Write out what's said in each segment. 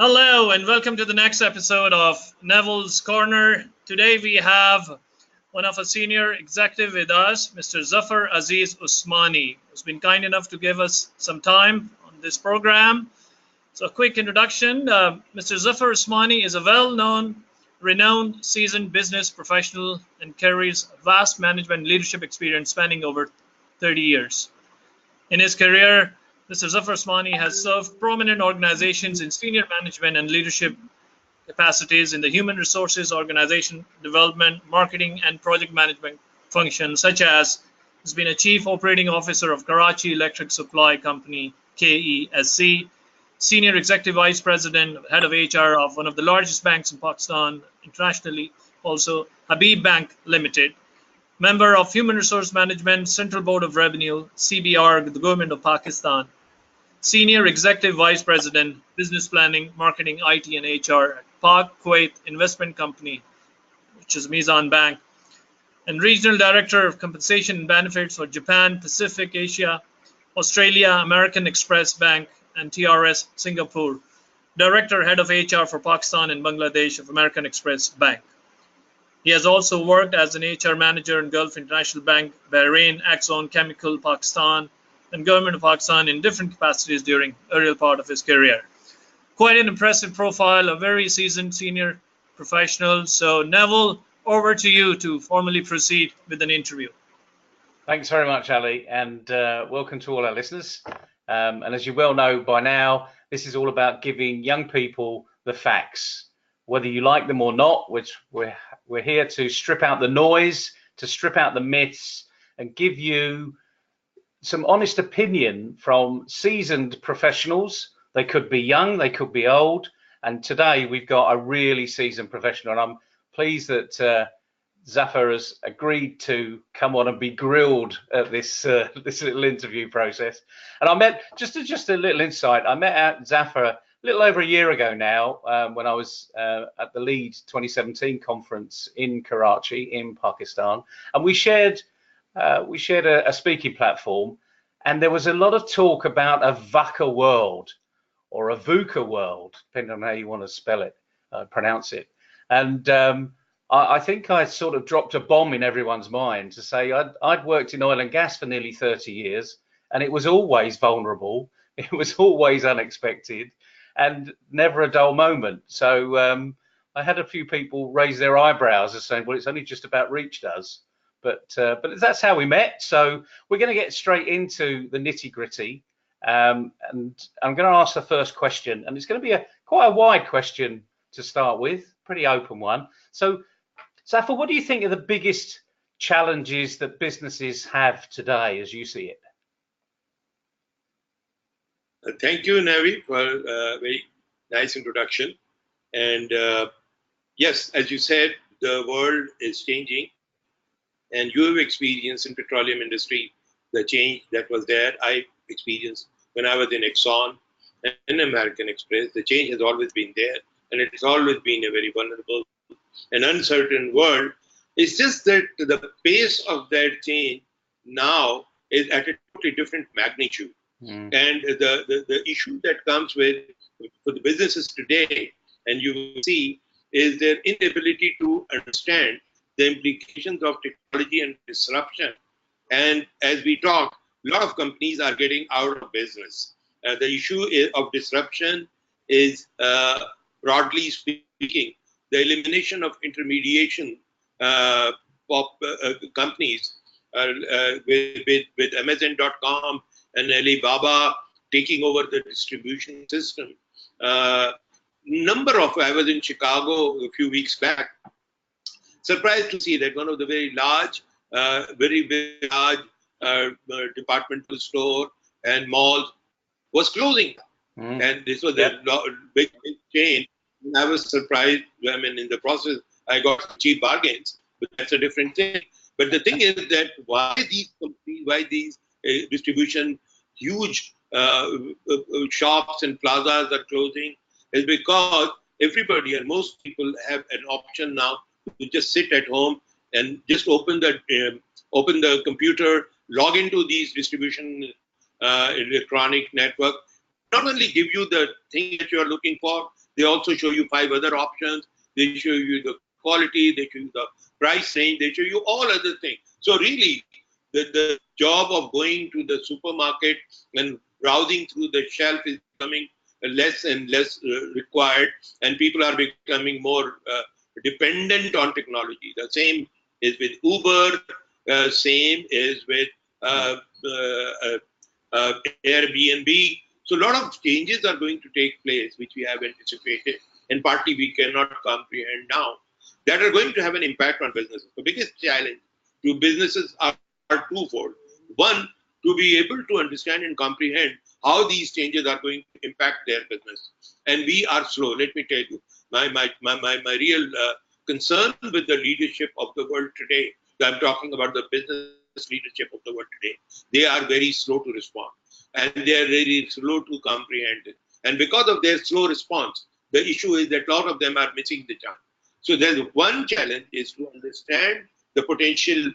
Hello and welcome to the next episode of Neville's Corner. Today we have one of our senior executive with us, Mr. Zafar Osmani, who's been kind enough to give us some time on this program. So a quick introduction. Mr. Zafar Osmani is a well-known, renowned, seasoned business professional and carries vast management and leadership experience spanning over 30 years. In his career, Mr. Zafar Osmani has served prominent organizations in senior management and leadership capacities in the human resources, organization development, marketing, and project management functions, such as has been a chief operating officer of Karachi Electric Supply Company, KESC, senior executive vice president, head of HR of one of the largest banks in Pakistan internationally, also Habib Bank Limited, member of Human Resource Management, Central Board of Revenue, CBR, the Government of Pakistan, Senior Executive Vice President, Business Planning, Marketing, IT, and HR at Pak Kuwait Investment Company, which is Meezan Bank, and Regional Director of Compensation and Benefits for Japan, Pacific, Asia, Australia, American Express Bank, and TRS, Singapore. Director, Head of HR for Pakistan and Bangladesh of American Express Bank. He has also worked as an HR manager in Gulf International Bank, Bahrain, Exxon Chemical Pakistan, and Government of Pakistan in different capacities during earlier part of his career. Quite an impressive profile, a very seasoned senior professional. So Neville, over to you to formally proceed with an interview. Thanks very much, Ali, and welcome to all our listeners. And as you well know by now, this is all about giving young people the facts, whether you like them or not, which we're here to strip out the noise, to strip out the myths, and give you some honest opinion from seasoned professionals. They could be young, they could be old, and today we've got a really seasoned professional, and I'm pleased that Zafar has agreed to come on and be grilled at this this little interview process. And I met, just a little insight, I met Zafar a little over a year ago now, when I was at the Lead 2017 conference in Karachi in Pakistan, and we shared a speaking platform, and there was a lot of talk about a VUCA world or a VUCA world, depending on how you want to spell it, pronounce it. And I think I sort of dropped a bomb in everyone's mind to say I'd worked in oil and gas for nearly 30 years, and it was always vulnerable, it was always unexpected, and never a dull moment. So I had a few people raise their eyebrows and saying, well, it's only just about reached us. But that's how we met. So we're going to get straight into the nitty gritty, and I'm going to ask the first question, and it's going to be quite a wide question to start with, pretty open one. So Zafar, what do you think are the biggest challenges that businesses have today as you see it? Thank you, Navi, for a very nice introduction. And yes, as you said, the world is changing. And you have experienced in petroleum industry the change that was there. I experienced when I was in Exxon and in American Express. The change has always been there, and it has always been a very vulnerable and uncertain world. It's just that the pace of that change now is at a totally different magnitude. And the issue that comes with for the businesses today, and you will see, is their inability to understand the implications of technology and disruption. And as we talk, a lot of companies are getting out of business. The issue of disruption is, broadly speaking, the elimination of intermediation of companies with Amazon.com and Alibaba taking over the distribution system. I was in Chicago a few weeks back, surprised to see that one of the very large departmental store and malls was closing. And this was a big chain. And I was surprised. I mean, in the process, I got cheap bargains, but that's a different thing. But the thing is that why these companies, why these distribution, huge shops and plazas are closing, is because everybody and most people have an option now to just sit at home and just open the computer, log into these distribution electronic network. Not only give you the thing that you are looking for, They also show you 5 other options. They show you the quality, they show you the price range, they show you all other things. So really, the job of going to the supermarket and browsing through the shelf is becoming less and less required, and people are becoming more dependent on technology. The same is with Uber, same is with Airbnb. So a lot of changes are going to take place, which we have anticipated, and partly we cannot comprehend now, that are going to have an impact on businesses. The biggest challenge to businesses are twofold. One, to be able to understand and comprehend how these changes are going to impact their business. And we are slow. Let me tell you, my real concern with the leadership of the world today, I'm talking about the business leadership of the world today, they are very slow to respond. And they are very slow to comprehend it. And because of their slow response, the issue is that a lot of them are missing the chance. So there's one challenge is to understand the potential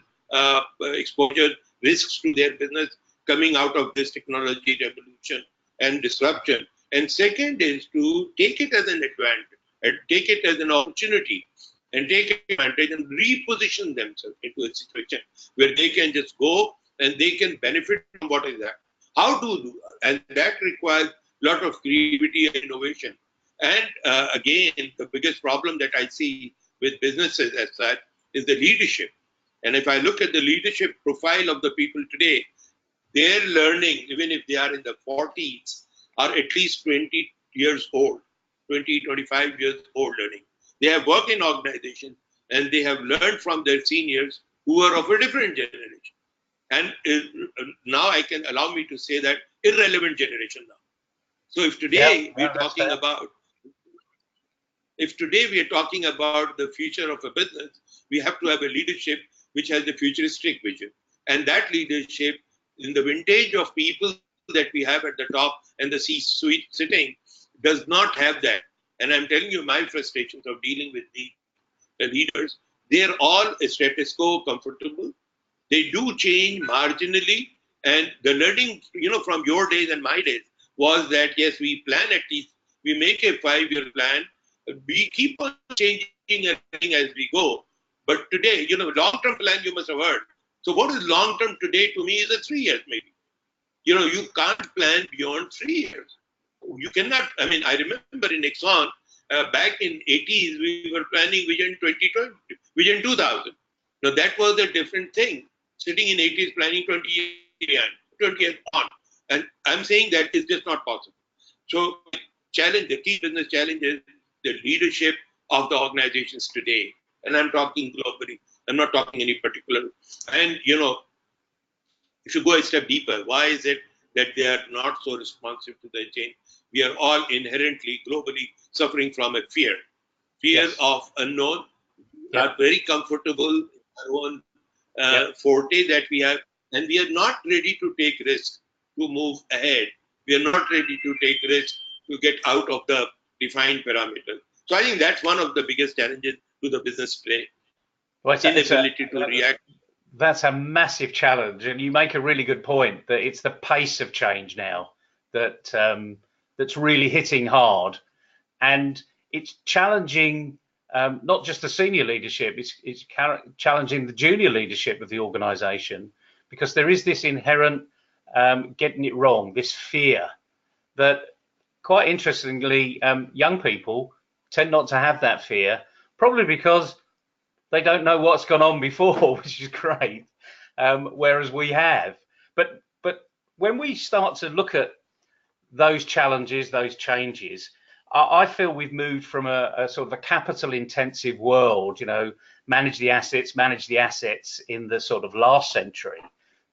exposure risks to their business coming out of this technology revolution and disruption. And second is to take it as an advantage, and take it as an opportunity, and take advantage and reposition themselves into a situation where they can just go and they can benefit from what is there. How to do, and that requires a lot of creativity and innovation. And again, the biggest problem that I see with businesses as such is the leadership. And if I look at the leadership profile of the people today, their learning, even if they are in the 40s, are at least 20 years old, 20, 25 years old learning. They have worked in organizations and they have learned from their seniors who are of a different generation. And now I can allow me to say that irrelevant generation now. So if today we're talking about, the future of a business, we have to have a leadership which has a futuristic vision. And that leadership, in the vintage of people that we have at the top and the C-suite sitting, does not have that. And I'm telling you my frustrations of dealing with the leaders. They're all status quo comfortable. They do change marginally. And the learning, from your days and my days was that, yes, we plan at least, we make a 5-year plan. We keep on changing everything as we go. But today, long-term plan you must have heard. So what is long-term today to me is a 3 years maybe. You can't plan beyond 3 years. You cannot, I remember in Exxon, back in 80s, we were planning Vision 2020, Vision 2000. Now that was a different thing. Sitting in 80s planning 20 years on. And I'm saying that is just not possible. So the key business challenge is the leadership of the organizations today. And I'm talking globally. I'm not talking any particular. And, if you go a step deeper, why is it that they are not so responsive to the change? We are all inherently, globally, suffering from a fear yes. of unknown. We are very comfortable in our own forte that we have, and we are not ready to take risks to move ahead. We are not ready to take risks to get out of the defined parameters. So I think that's one of the biggest challenges to the business today. Well, inability to react. That's a massive challenge, and you make a really good point that it's the pace of change now that that's really hitting hard, and it's challenging not just the senior leadership, it's challenging the junior leadership of the organisation, because there is this inherent getting it wrong, this fear that, quite interestingly, young people tend not to have that fear, probably because they don't know what's gone on before, which is great, whereas we have. But when we start to look at those challenges, those changes, I feel we've moved from a sort of a capital-intensive world, manage the assets in the sort of last century,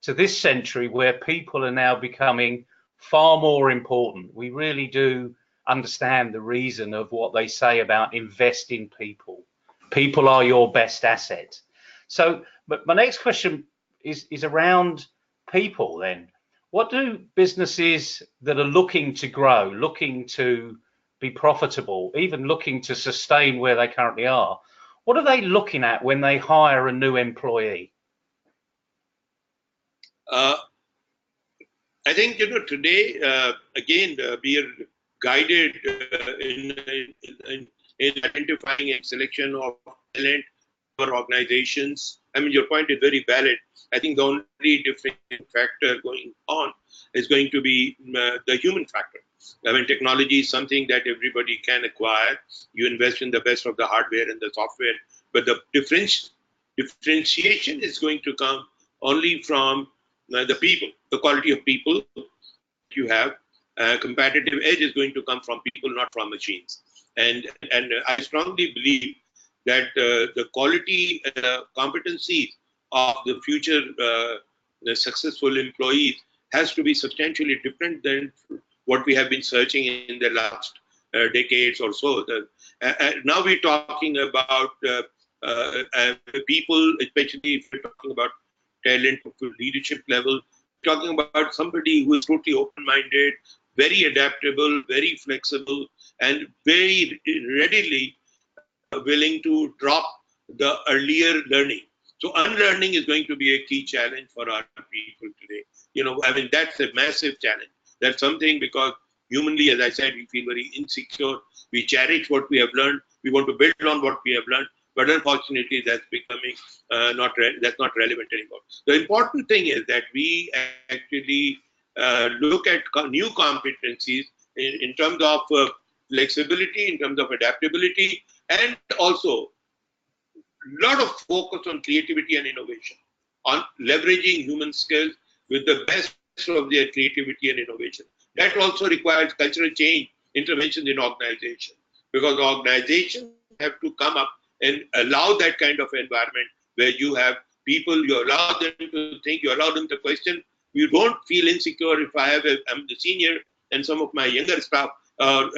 to this century where people are now becoming far more important. We really do understand the reason of what they say about invest in people. People are your best asset. So, but my next question is around people then. What do businesses that are looking to grow, looking to be profitable, even looking to sustain where they currently are, what are they looking at when they hire a new employee? I think, today, again, we are guided in identifying and selection of talent for organizations. I mean, your point is very valid. I think the only different factor going on is going to be the human factor. I mean, technology is something that everybody can acquire. You invest in the best of the hardware and the software, but the differentiation is going to come only from the people, the quality of people you have. Competitive edge is going to come from people, not from machines. And I strongly believe that the quality competencies of the future the successful employees has to be substantially different than what we have been searching in the last decades or so. Now we're talking about people, especially if we're talking about talent to leadership level, talking about somebody who is totally open-minded, very adaptable, very flexible, and very readily willing to drop the earlier learning. So unlearning is going to be a key challenge for our people today. You know, I mean, that's a massive challenge. That's something because humanly, as I said, we feel very insecure. We cherish what we have learned. We want to build on what we have learned. But unfortunately, that's becoming that's not relevant anymore. The important thing is that we actually look at new competencies in terms of flexibility, in terms of adaptability, and also a lot of focus on creativity and innovation, on leveraging human skills with the best of their creativity and innovation. That also requires cultural change, interventions in organizations, because organizations have to come up and allow that kind of environment where you have people, you allow them to think, you allow them to question. You don't feel insecure if I'm the senior and some of my younger staff or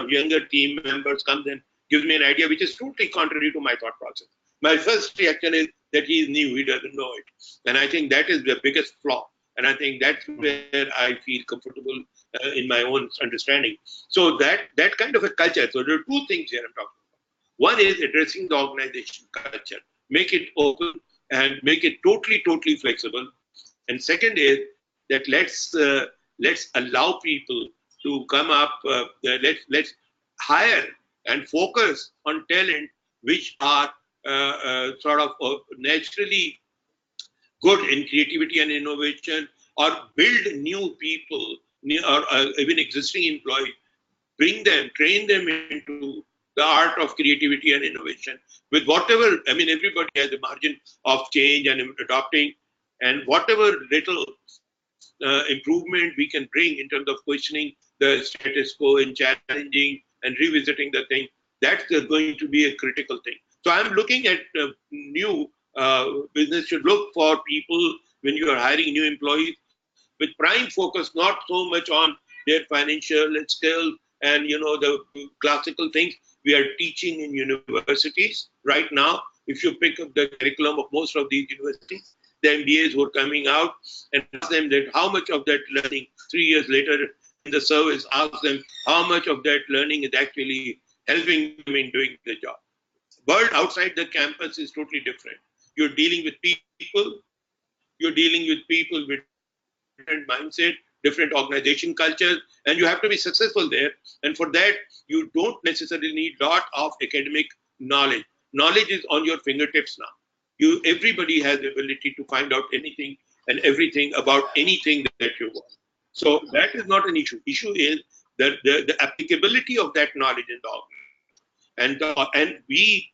younger team members comes and gives me an idea which is totally contrary to my thought process. My first reaction is that he is new, he doesn't know it. And I think that is the biggest flaw. And I think that's where I feel comfortable in my own understanding. So that kind of a culture. So there are two things here I'm talking about. One is addressing the organization culture, make it open and make it totally flexible. And second is that let's allow people to come up. Let's hire and focus on talent which are sort of naturally good in creativity and innovation, or build new people or even existing employees, bring them, train them into the art of creativity and innovation with whatever, I mean, everybody has a margin of change and adopting, and whatever little improvement we can bring in terms of questioning the status quo and challenging and revisiting the thing, that's going to be a critical thing. So I'm looking at new business should look for people when you are hiring new employees with prime focus, not so much on their financial skills and the classical things we are teaching in universities right now. If you pick up the curriculum of most of these universities, the MBAs who are coming out, and ask them that how much of that learning 3 years later in the service, ask them how much of that learning is actually helping them in doing the job. World outside the campus is totally different. You're dealing with people, with different mindset, different organization cultures, and you have to be successful there. And for that, you don't necessarily need a lot of academic knowledge. Knowledge is on your fingertips now. Everybody has the ability to find out anything and everything about anything that you want. So that is not an issue. Issue is the applicability of that knowledge in the organization. And we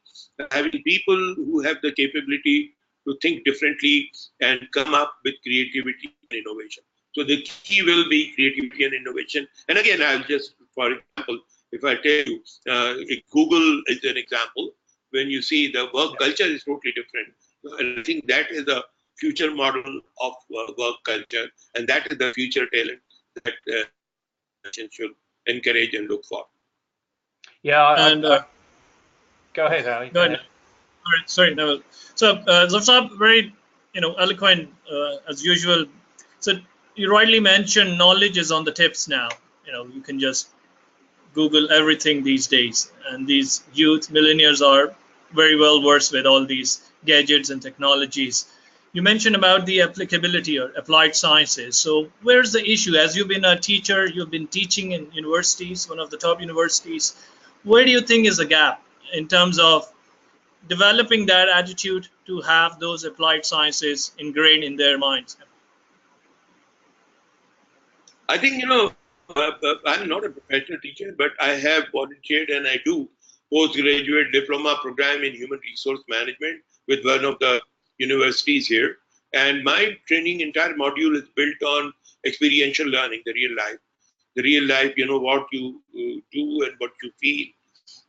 having people who have the capability to think differently and come up with creativity and innovation. So the key will be creativity and innovation. And again, I'll just, for example, if I tell you, Google is an example. When you see the work culture is totally different. And I think that is the future model of work culture, and that is the future talent that should encourage and look for. Yeah, go ahead, Ali. Go ahead. All right, sorry, Neville. So, Zafar, very eloquent as usual. So you rightly mentioned knowledge is on the tips now. You can just Google everything these days, and these youth millennials are very well versed with all these gadgets and technologies. You mentioned about the applicability or applied sciences. So where's the issue? As you've been a teacher, you've been teaching in universities, one of the top universities. Where do you think is the gap in terms of developing that attitude to have those applied sciences ingrained in their minds? I think, I'm not a professional teacher, but I have volunteered and I do postgraduate diploma program in human resource management with one of the universities here. And my training entire module is built on experiential learning, the real life. The real life, what you do and what you feel.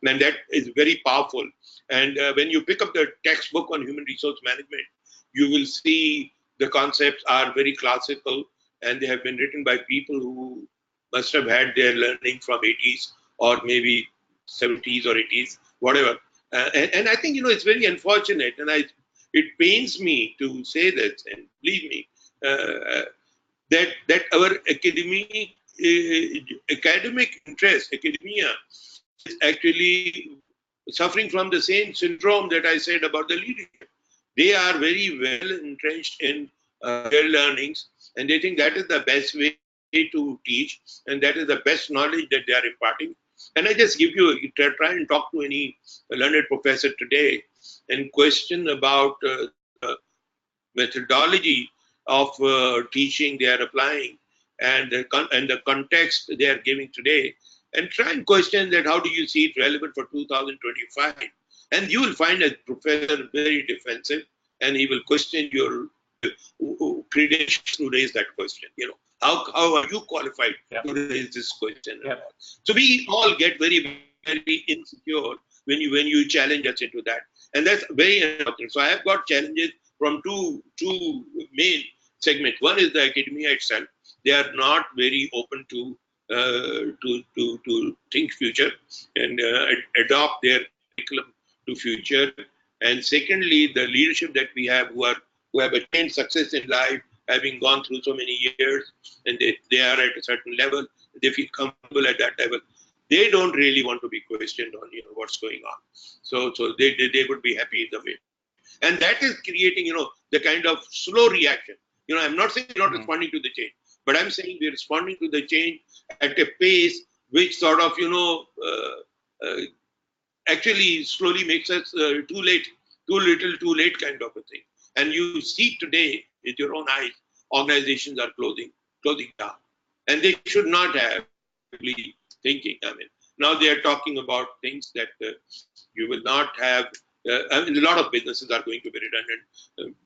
And that is very powerful. And when you pick up the textbook on human resource management, you will see the concepts are very classical and they have been written by people who must have had their learning from 80s or maybe 70s or 80s, whatever. And I think, it's very unfortunate. And it pains me to say this, and believe me, that our academic interest, academia, is actually suffering from the same syndrome that I said about the leadership. They are very well entrenched in their learnings, and they think that is the best way to teach, and that is the best knowledge that they are imparting. And I just give you, try and talk to any learned professor today and question about the methodology of teaching they are applying and the context they are giving today, and try and question that how do you see it relevant for 2025. And you will find a professor very defensive, and he will question your credentials to raise that question. How are you qualified to raise this question? So we all get very, very insecure when you challenge us into that, and that's very important. So I have got challenges from two main segments. One is the academia itself; they are not very open to think future and adopt their curriculum to future. And secondly, the leadership that we have who have attained success in life, having gone through so many years, and they are at a certain level, they feel comfortable at that level. They don't really want to be questioned on what's going on. So they would be happy the way. And that is creating the kind of slow reaction. I'm not saying we're not responding to the change, but I'm saying we're responding to the change at a pace which sort of actually slowly makes us too late, too little, too late kind of a thing. And you see today with your own eyes, organizations are closing down, and they should not have really thinking. Now they are talking about things that you will not have. A lot of businesses are going to be redundant.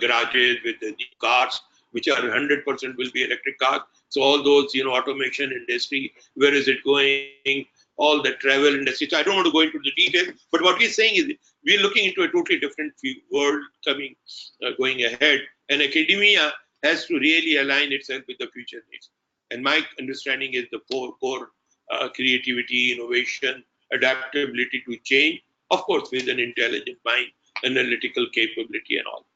Garages with the new cars, which are 100% will be electric cars. So all those, automation industry, where is it going? All the travel industry. So I don't want to go into the details, but what we're saying is we're looking into a totally different world going ahead, and academia has to really align itself with the future needs. And my understanding is the core creativity, innovation, adaptability to change, of course, with an intelligent mind, analytical capability, and all.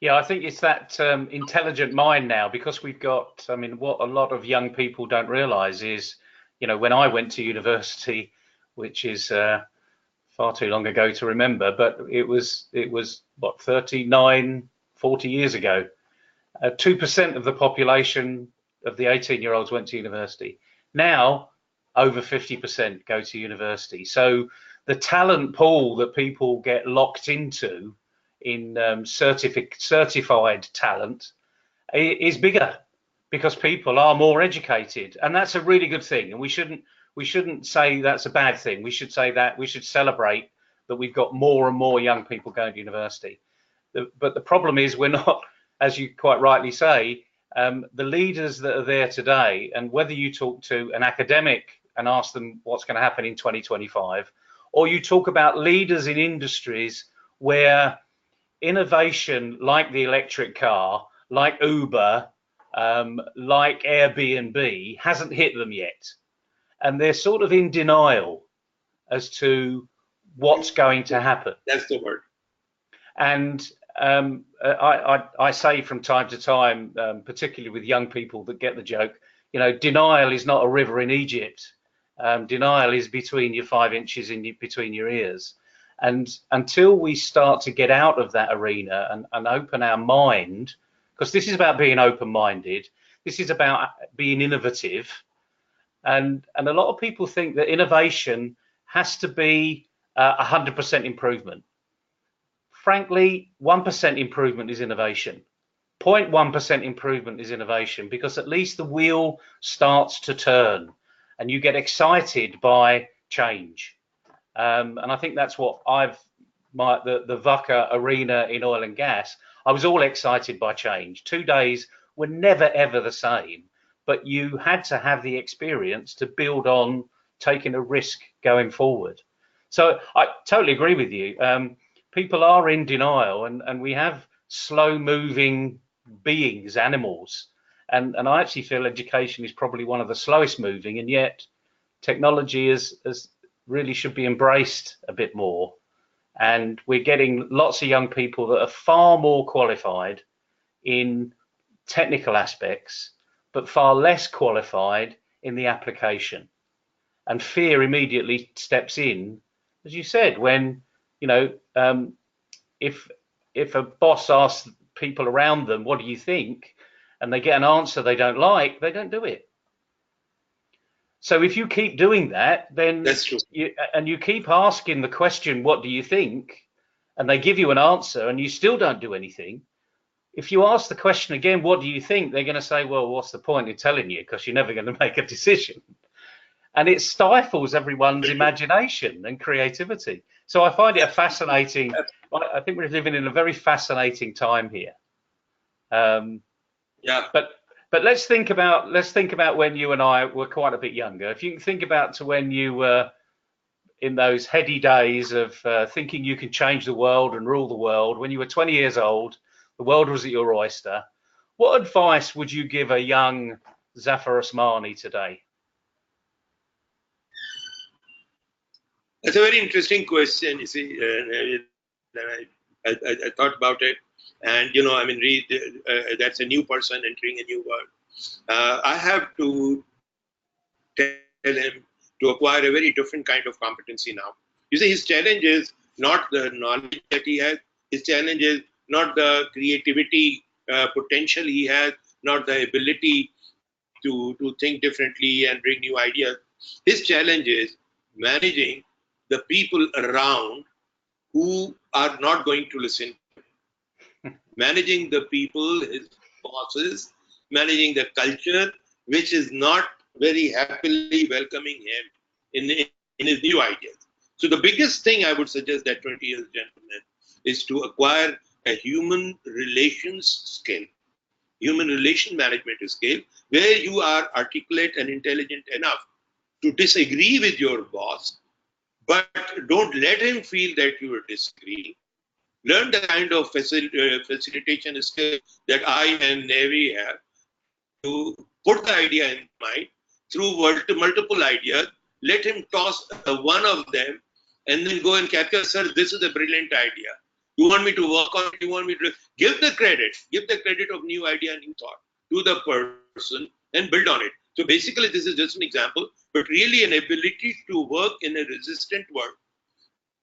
Yeah, I think it's that intelligent mind now, because we've got, what a lot of young people don't realize is, when I went to university, which is far too long ago to remember, but it was what, 39, 40 years ago, 2% of the population of the 18-year-olds went to university. Now, over 50% go to university. So the talent pool that people get locked into in certified talent is bigger, because people are more educated, and that's a really good thing. And we shouldn't say that's a bad thing. We should say that we should celebrate that we've got more and more young people going to university. But the problem is we're not, as you quite rightly say, the leaders that are there today, and whether you talk to an academic and ask them what's going to happen in 2025, or you talk about leaders in industries where innovation like the electric car, like Uber, like Airbnb hasn't hit them yet, and they're sort of in denial as to what's going to happen. That's the word. And I say from time to time, particularly with young people that get the joke, denial is not a river in Egypt. Denial is between your 5 inches in between your ears. And until we start to get out of that arena and open our mind, because this is about being open-minded, this is about being innovative, and a lot of people think that innovation has to be 100% improvement. Frankly, 1% improvement is innovation. 0.1% improvement is innovation, because at least the wheel starts to turn and you get excited by change. And I think that's what the VUCA arena in oil and gas, I was all excited by change. 2 days were never ever the same, but you had to have the experience to build on taking a risk going forward. So I totally agree with you. People are in denial, and we have slow moving beings, animals, and I actually feel education is probably one of the slowest moving, and yet technology is really should be embraced a bit more. And we're getting lots of young people that are far more qualified in technical aspects, but far less qualified in the application. And fear immediately steps in, as you said, when, you know, if a boss asks people around them, what do you think? And they get an answer they don't like, they don't do it. So if you keep doing that, then That's true. You keep asking the question, what do you think? And they give you an answer and you still don't do anything. If you ask the question again, what do you think? They're going to say, well, what's the point in telling you? Because you're never going to make a decision. And it stifles everyone's imagination and creativity. So I find it a fascinating, I think we're living in a very fascinating time here. Yeah. But let's think about when you and I were quite a bit younger. If you can think about to when you were in those heady days of thinking you can change the world and rule the world, when you were 20 years old, the world was at your oyster. What advice would you give a young Zafar Osmani today? That's a very interesting question. You see, I thought about it, and you know, I mean, that's a new person entering a new world. I have to tell him to acquire a very different kind of competency now. You see, his challenge is not the knowledge that he has. His challenge is not the creativity potential he has, not the ability to think differently and bring new ideas. His challenge is managing the people around who are not going to listen. Managing the people, his bosses, managing the culture, which is not very happily welcoming him in his new ideas. So the biggest thing I would suggest that 20 years gentleman is to acquire a human relations skill, human relation management skill, where you are articulate and intelligent enough to disagree with your boss, but don't let him feel that you are disagreeing. Learn the kind of facilitation skill that I and Navy have to put the idea in mind through multiple ideas. Let him toss one of them and then go and capture, sir, this is a brilliant idea. You want me to work on it? You want me to give the credit of new idea and new thought to the person and build on it. So basically, this is just an example, but really an ability to work in a resistant world,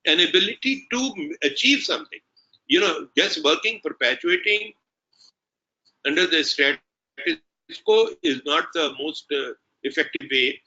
an ability to achieve something. You know, just working, perpetuating under the status quo is not the most effective way.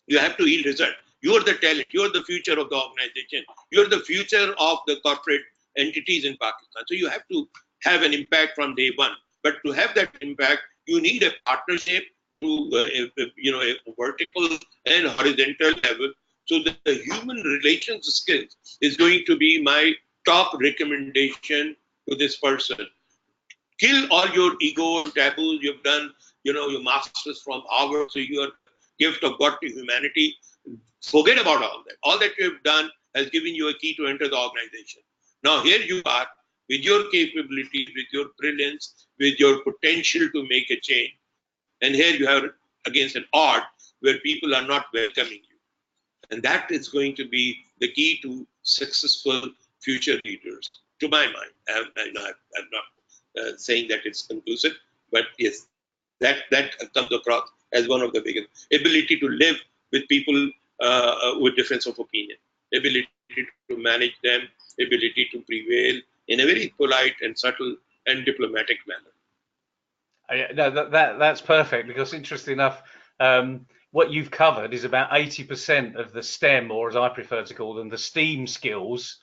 You have to yield result. You are the talent. You are the future of the organization. You are the future of the corporate entities in Pakistan. So you have to have an impact from day one. But to have that impact, you need a partnership to a vertical and horizontal level. So the human relations skills is going to be my top recommendation to this person. Kill all your ego taboos. You've done, your masters from Harvard, so your gift of God to humanity. Forget about all that. All that you have done has given you a key to enter the organization. Now here you are with your capability, with your brilliance, with your potential to make a change. And here you have against an odd where people are not welcoming you. And that is going to be the key to successful future leaders, to my mind. I'm not saying that it's conclusive, but yes, that comes across as one of the biggest ability to live with people with difference of opinion. ability to manage them, ability to prevail in a very polite and subtle and diplomatic manner. No, that's perfect, because interesting enough, what you've covered is about 80% of the STEM, or as I prefer to call them, the STEAM skills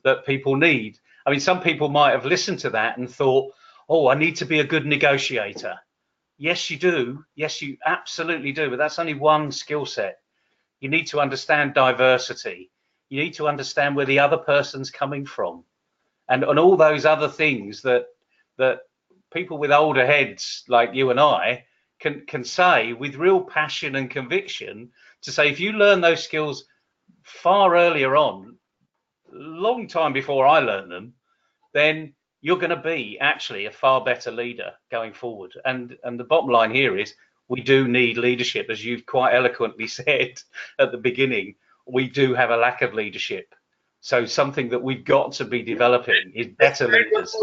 that people need. I mean, some people might have listened to that and thought, oh, I need to be a good negotiator. Yes, you do. Yes, you absolutely do. But that's only one skill set. You need to understand diversity. You need to understand where the other person's coming from, and all those other things that people with older heads like you and I can say with real passion and conviction, to say, if you learn those skills far earlier on, long time before I learned them, then you're going to be actually a far better leader going forward. And the bottom line here is, we do need leadership, as you've quite eloquently said at the beginning. We do have a lack of leadership. So something that we've got to be developing is better leaders.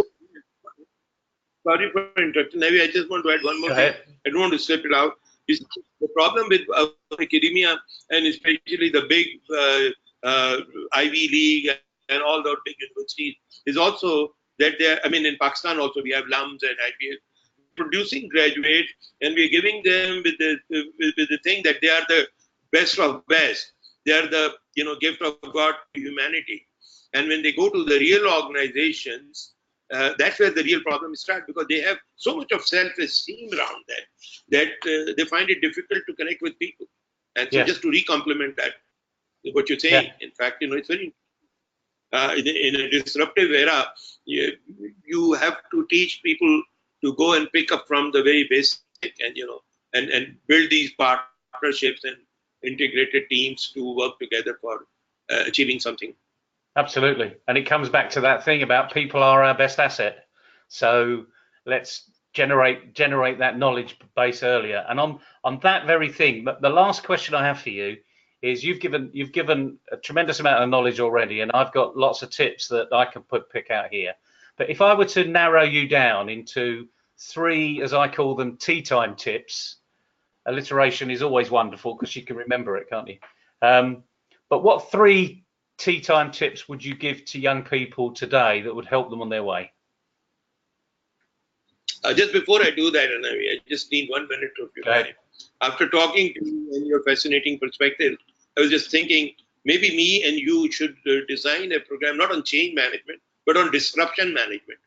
Sorry for interrupting, Navi. I just want to add one more thing. I don't want to slip it out. The problem with academia, and especially the big Ivy League and all the big universities, is also that they're, I mean, in Pakistan also we have LUMs and IPS, producing graduates, and we're giving them with the thing that they are the best of best. They are the gift of God to humanity. And when they go to the real organizations, that's where the real problem starts, because they have so much of self-esteem around them that they find it difficult to connect with people. And so, just to re-complement that, what you're saying, in fact, it's very in a disruptive era, you have to teach people to go and pick up from the very basic, and build these partnerships and integrated teams to work together for achieving something. Absolutely. And it comes back to that thing about people are our best asset. So let's generate that knowledge base earlier. And on that very thing, but the last question I have for you is, you've given a tremendous amount of knowledge already, and I've got lots of tips that I can pick out here. But if I were to narrow you down into 3, as I call them, tea time tips, alliteration is always wonderful because you can remember it, can't you? But what 3 tea time tips would you give to young people today that would help them on their way? Just before I do that, I just need 1 minute of your time. After talking to you and your fascinating perspective, I was just thinking, maybe me and you should design a program not on change management, but on disruption management.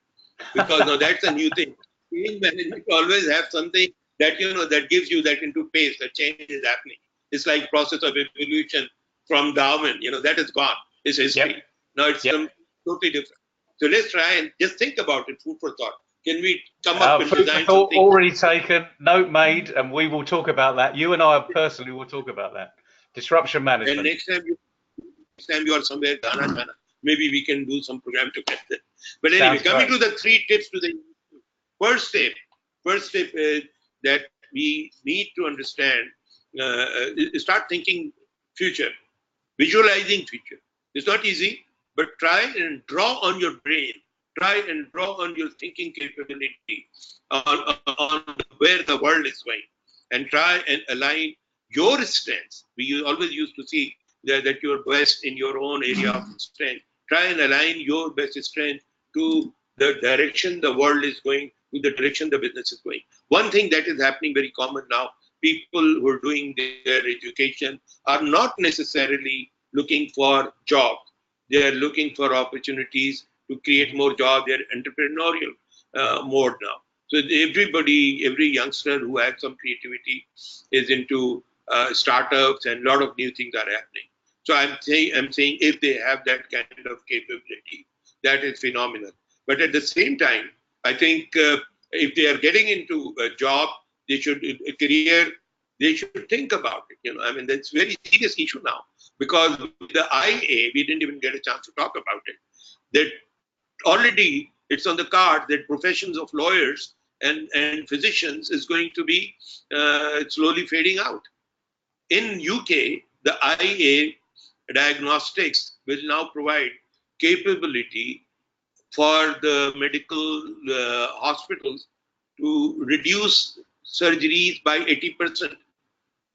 Because now that's a new thing. Change management always have something that, that gives you that into pace, that change is happening. It's like process of evolution from Darwin, that is gone. It's history. Now it's totally different. So let's try and just think about it, food for thought. Can we come up and design something? Already taken, note made, and we will talk about that. You and I personally will talk about that. Disruption management. And next time you are somewhere, Ghana, maybe we can do some program together. But anyway, coming to the 3 tips to the first tip is that we need to understand, start thinking future, visualizing future. It's not easy, but try and draw on your brain. Try and draw on your thinking capability on where the world is going, and try and align your strengths. We always used to see that you're best in your own area of strength. Try and align your best strength to the direction the world is going, to the direction the business is going. One thing that is happening very common now, people who are doing their education are not necessarily looking for jobs. They are looking for opportunities to create more jobs. They're entrepreneurial mode now. So every youngster who has some creativity is into startups, and a lot of new things are happening. So I'm saying if they have that kind of capability, that is phenomenal. But at the same time, I think if they are getting into a job, they should think about it. That's a very serious issue now, because the IA, we didn't even get a chance to talk about it. That already it's on the card that professions of lawyers and physicians is going to be slowly fading out. In UK, the IA diagnostics will now provide capability for the medical hospitals to reduce surgeries by 80%.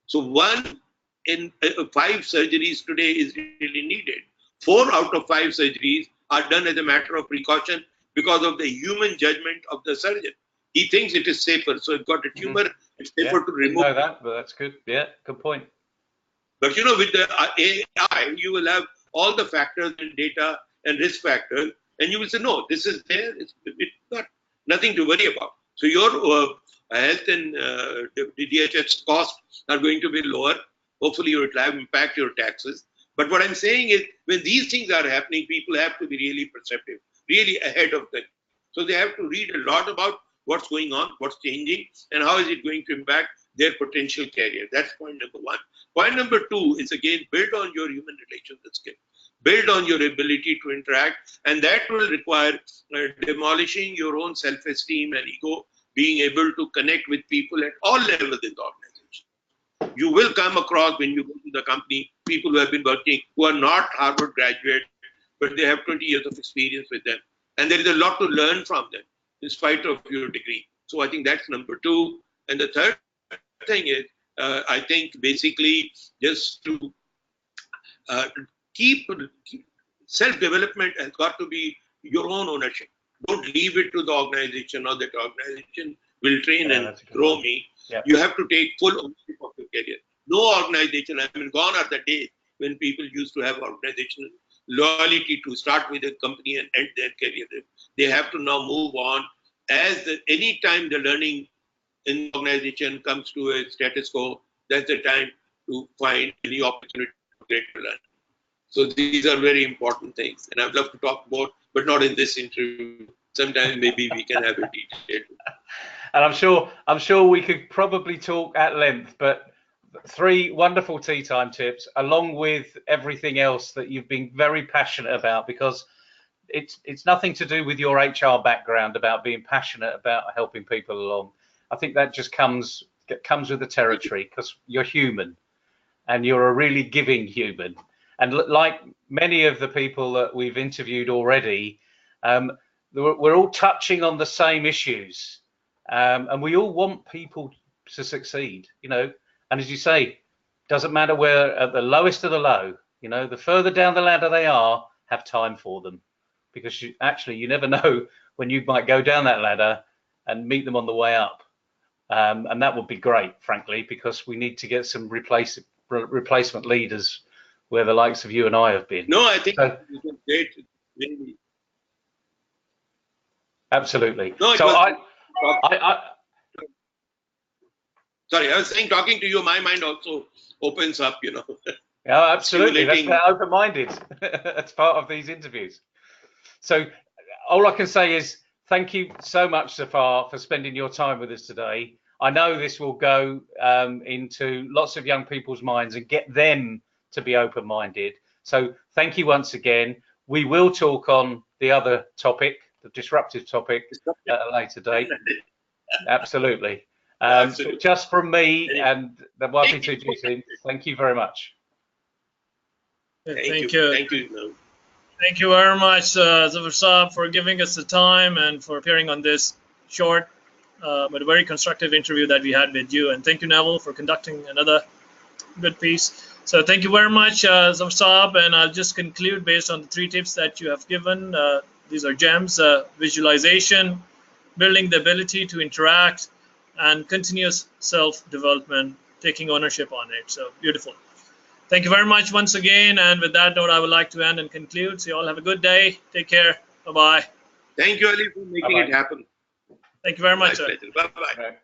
So one in 5 surgeries today is really needed. 4 out of 5 surgeries are done as a matter of precaution because of the human judgment of the surgeon. He thinks it is safer. So if got a tumor, it's safer to remove. I know that, but that's good. Yeah, good point. But with the AI, you will have all the factors and data and risk factors, and you will say, no, this is there. It's not nothing to worry about. So your health and the DHS costs are going to be lower. Hopefully, it will have impact your taxes. But what I'm saying is, when these things are happening, people have to be really perceptive, really ahead of them. So they have to read a lot about what's going on, what's changing, and how is it going to impact their potential career. That's point number 1. Point number 2 is, again, build on your human relations skill. Build on your ability to interact, and that will require demolishing your own self-esteem and ego, being able to connect with people at all levels in the organization. You will come across, when you go to the company, people who have been working, who are not Harvard graduates, but they have 20 years of experience with them. And there is a lot to learn from them, in spite of your degree. So I think that's number 2. And the third thing is, I think basically just to keep self-development has got to be your own ownership. Don't leave it to the organization, or that organization will train and grow me. Yeah. You have to take full ownership of your career. No organization, I mean, gone are the days when people used to have organizational loyalty to start with a company and end their career. They have to now move on. Any time the learning in the organization comes to a status quo, that's the time to find any opportunity to learn. So these are very important things, and I'd love to talk about, but not in this interview. Sometime maybe we can have a detailed. And I'm sure we could probably talk at length, but 3 wonderful tea time tips, along with everything else that you've been very passionate about, because it's nothing to do with your HR background about being passionate about helping people along. I think that just comes with the territory, because you're human, and you're a really giving human. And like many of the people that we've interviewed already, we're all touching on the same issues, and we all want people to succeed, And as you say, doesn't matter where, at the lowest of the low, the further down the ladder they are, have time for them, because you never know when you might go down that ladder and meet them on the way up. And that would be great, frankly, because we need to get some replacement leaders where the likes of you and I have been. No, I think it's great. Really. Absolutely. No, so sorry, I was saying, talking to you, my mind also opens up, Yeah, absolutely. That's open-minded. That's part of these interviews. So all I can say is thank you so much, Zafar, for spending your time with us today. I know this will go into lots of young people's minds and get them to be open-minded. So thank you once again. We will talk on the other topic, the disruptive topic, at a later date. Absolutely. Just from me and the YP2G team, thank you very much. Thank you. Thank you. Thank you very much, Zafar Saab, for giving us the time and for appearing on this short but a very constructive interview that we had with you. And thank you, Neville, for conducting another good piece. So thank you very much, Zafar Saab, and I'll just conclude based on the 3 tips that you have given. These are gems: visualization, building the ability to interact, and continuous self-development, taking ownership on it. So beautiful. Thank you very much once again. And with that note, I would like to end and conclude. So you all have a good day. Take care. Bye-bye. Thank you, Ali, for making it happen. Thank you very much. Bye-bye.